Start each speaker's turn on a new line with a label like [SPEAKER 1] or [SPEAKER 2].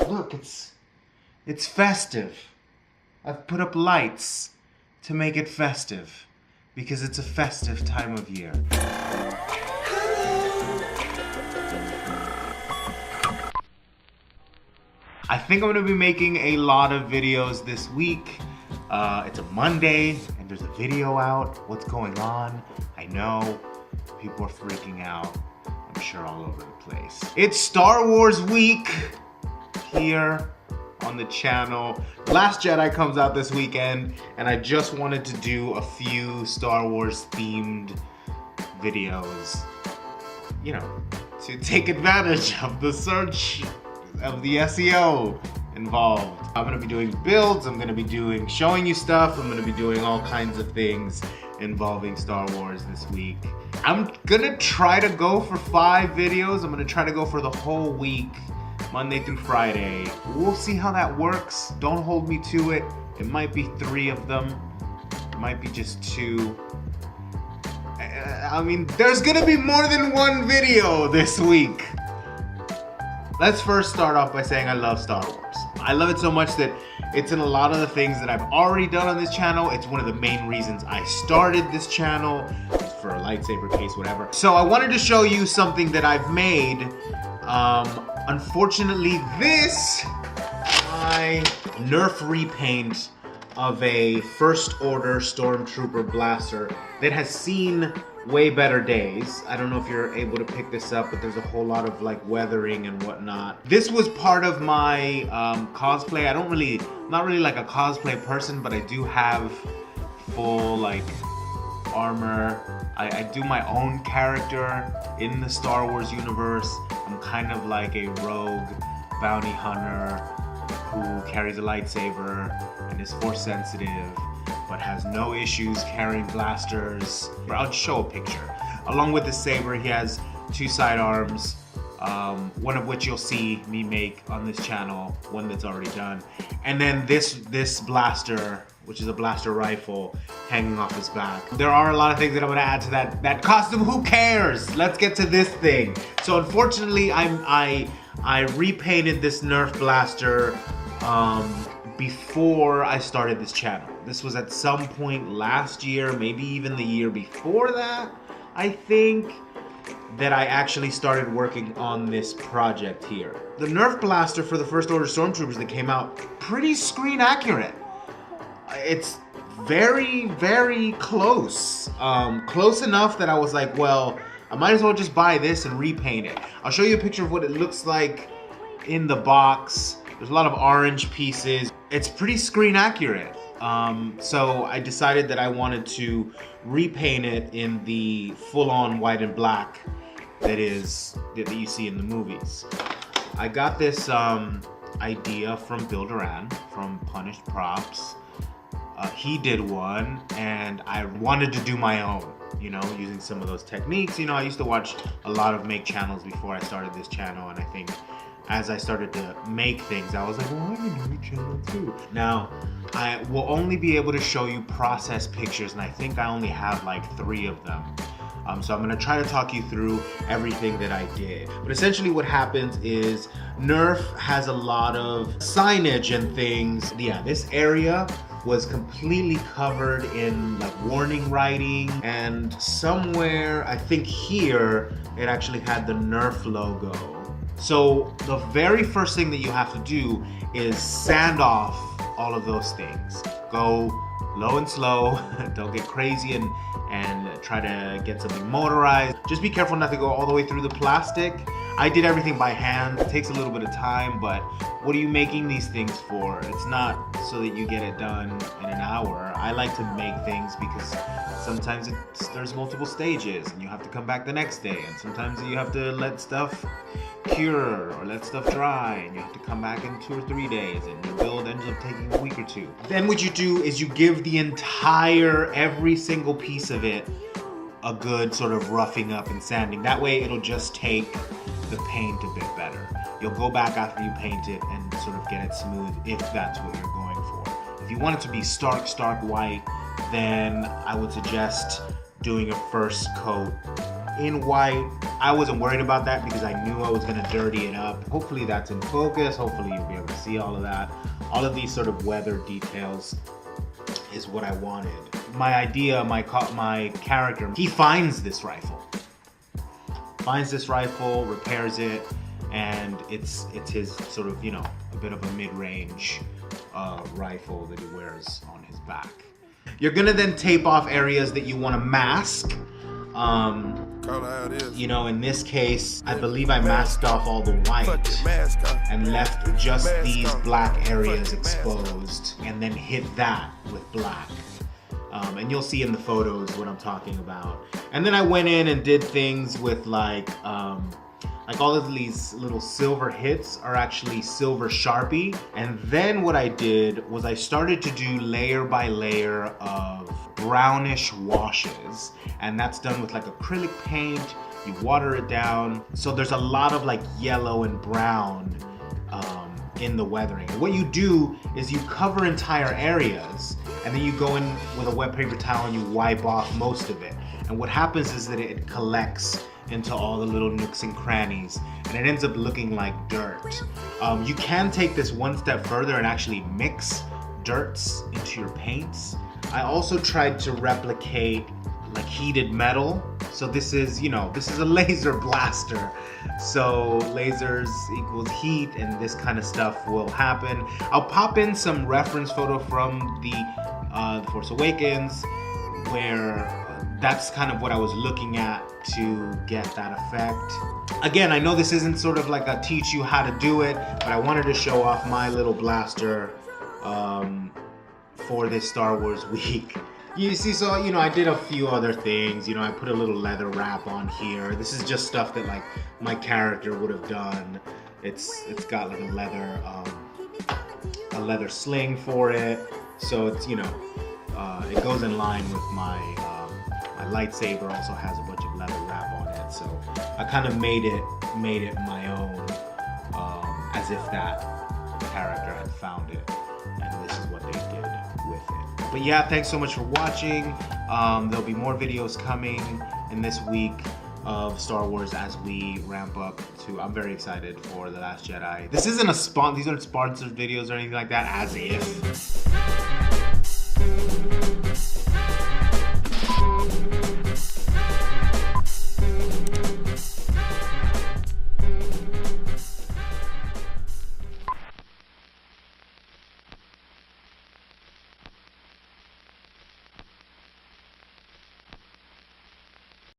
[SPEAKER 1] Look, it's festive. I've put up lights to make it festive because it's a festive time of year. I think I'm gonna be making a lot of videos this week. It's a Monday and there's a video out. What's going on? I know people are freaking out. I'm sure all over the place. It's Star Wars week here on the channel. Last Jedi comes out this weekend and I just wanted to do a few Star Wars themed videos, you know, to take advantage of the search of the SEO involved. I'm gonna be doing builds, I'm gonna be showing you stuff, I'm gonna be doing all kinds of things involving Star Wars this week. I'm gonna try to go for 5 videos. I'm gonna try to go for the whole week, Monday through Friday. We'll see how that works. Don't hold me to it. It might be 3 of them. It might be just 2. I mean, there's gonna be more than 1 video this week. Let's first start off by saying I love Star Wars. I love it so much that it's in a lot of the things that I've already done on this channel. It's one of the main reasons I started this channel, for a lightsaber case, whatever. So I wanted to show you something that I've made. Unfortunately, my NERF repaint of a First Order Stormtrooper blaster that has seen way better days. I don't know if you're able to pick this up, but there's a whole lot of like weathering and whatnot. This was part of my cosplay. I'm not really like a cosplay person, but I do have full like armor. I do my own character in the Star Wars universe. I'm kind of like a rogue bounty hunter who carries a lightsaber and is force sensitive, but has no issues carrying blasters. I'll show a picture. Along with the saber, he has 2 sidearms, one of which you'll see me make on this channel, one that's already done. And then this blaster, which is a blaster rifle, hanging off his back. There are a lot of things that I'm gonna add to that costume. Who cares? Let's get to this thing. So unfortunately, I repainted this NERF blaster before I started this channel. This was at some point last year, maybe even the year before that, I think, that I actually started working on this project here. The NERF blaster for the First Order Stormtroopers that came out, pretty screen accurate. It's very, very close. Close enough that I was like, well, I might as well just buy this and repaint it. I'll show you a picture of what it looks like in the box. There's a lot of orange pieces. It's pretty screen accurate. So I decided that I wanted to repaint it in the full-on white and black that you see in the movies. I got this idea from Bill Duran from Punished Props. He did one, and I wanted to do my own, you know, using some of those techniques. You know, I used to watch a lot of make channels before I started this channel, and I think as I started to make things, I was like, well, I can do a channel too. Now, I will only be able to show you process pictures, and I think I only have like 3 of them. So I'm gonna try to talk you through everything that I did. But essentially what happens is NERF has a lot of signage and things. Yeah, this area was completely covered in like warning writing, and somewhere, I think here, it actually had the NERF logo. So the very first thing that you have to do is sand off all of those things. Go low and slow, don't get crazy and try to get something motorized. Just be careful not to go all the way through the plastic. I did everything by hand. It takes a little bit of time, but what are you making these things for? It's not so that you get it done in an hour. I like to make things because sometimes there's multiple stages and you have to come back the next day, and sometimes you have to let stuff cure or let stuff dry and you have to come back in 2 or 3 days, and your build ends up taking a week or 2. Then what you do is you give the every single piece of it a good sort of roughing up and sanding. That way it'll just take the paint a bit better. You'll go back after you paint it and sort of get it smooth if that's what you're going for. If you want it to be stark white, then I would suggest doing a first coat in white. I wasn't worried about that because I knew I was gonna dirty it up. Hopefully that's in focus. Hopefully you'll be able to see all of that. All of these sort of weather details is what I wanted. My idea, my character, he finds this rifle. Repairs it, and it's his sort of, you know, a bit of a mid-range rifle that he wears on his back. You're gonna then tape off areas that you want to mask. You know, in this case, I believe I masked off all the white and left just these black areas exposed, and then hit that with black. And you'll see in the photos what I'm talking about. And then I went in and did things with like all of these little silver hits are actually silver Sharpie. And then what I did was I started to do layer by layer of brownish washes. And that's done with like acrylic paint. You water it down. So there's a lot of like yellow and brown in the weathering. And what you do is you cover entire areas, and then you go in with a wet paper towel and you wipe off most of it. And what happens is that it collects into all the little nooks and crannies, and it ends up looking like dirt. You can take this one step further and actually mix dirts into your paints. I also tried to replicate like heated metal. So this is, you know, this is a laser blaster. So lasers equals heat, and this kind of stuff will happen. I'll pop in some reference photo from the Force Awakens, where that's kind of what I was looking at to get that effect. Again, I know this isn't sort of like a teach you how to do it, but I wanted to show off my little blaster for this Star Wars week. You see, so, you know, I did a few other things. You know, I put a little leather wrap on here. This is just stuff that like my character would have done. It's got like a leather sling for it. So it's, you know, it goes in line with my my lightsaber. Also has a bunch of leather wrap on it. So I kind of made it my own, as if that character had found it, and this is what they did with it. But yeah, thanks so much for watching. There'll be more videos coming in this week of Star Wars as we ramp up to. I'm very excited for The Last Jedi. This isn't a these aren't sponsored videos or anything like that, as if.